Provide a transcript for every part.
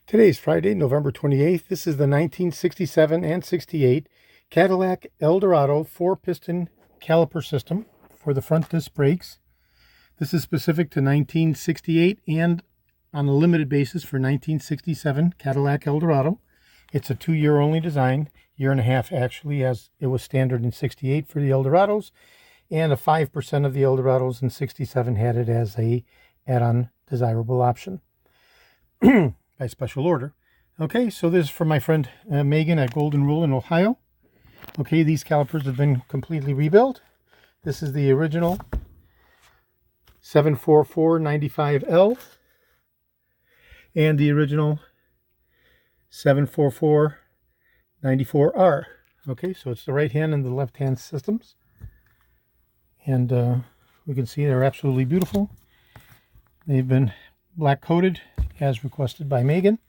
Today is Friday, November 28th. This is the 1967 and 68 Cadillac Eldorado 4-piston caliper system for the front disc brakes. This is specific to 1968 and on a limited basis for 1967 Cadillac Eldorado. It's a 2-year only design, year and a half actually, as it was standard in 68 for the Eldorados, and a 5% of the Eldorados in 67 had it as a add-on desirable option. By special order. Okay, so this is from my friend Megan at Golden Rule in Ohio. Okay, these calipers have been completely rebuilt. This is the original 74495L and the original 74494R. Okay, so it's the right hand and the left hand systems. And we can see they're absolutely beautiful. They've been black coated as requested by Megan.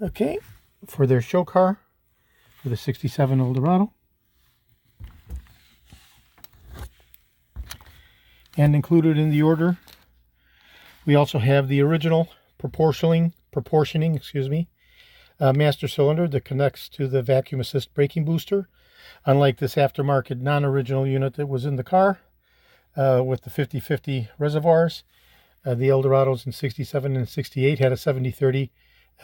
Okay, for their show car for the 67 Eldorado. And included in the order, we also have the original proportioning, master cylinder that connects to the vacuum assist braking booster. Unlike this aftermarket non-original unit that was in the car with the 50-50 reservoirs, the Eldorados in 67 and 68 had a 70-30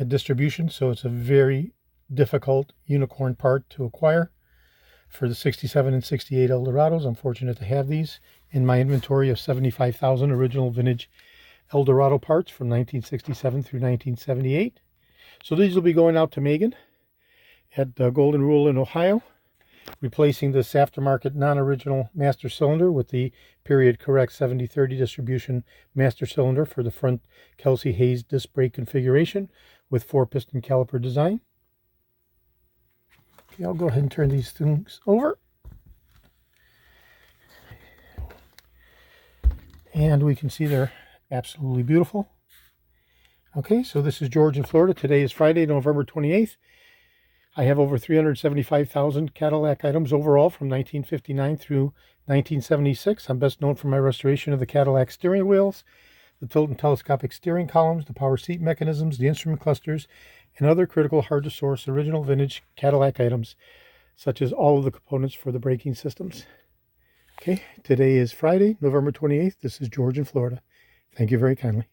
distribution, so it's a very difficult unicorn part to acquire. For the 67 and 68 Eldorados, I'm fortunate to have these in my inventory of 75,000 original vintage Eldorado parts from 1967 through 1978. So these will be going out to Megan at Golden Rule in Ohio, replacing this aftermarket non-original master cylinder with the period correct 70-30 distribution master cylinder for the front Kelsey Hayes disc brake configuration with 4-piston caliper design. Okay, I'll go ahead and turn these things over. And we can see they're absolutely beautiful. Okay, so this is George in Florida. Today is Friday, November 28th. I have over 375,000 Cadillac items overall from 1959 through 1976. I'm best known for my restoration of the Cadillac steering wheels, the tilt and telescopic steering columns, the power seat mechanisms, the instrument clusters, and other critical hard-to-source original vintage Cadillac items, such as all of the components for the braking systems. Okay, today is Friday, November 28th. This is George in Florida. Thank you very kindly.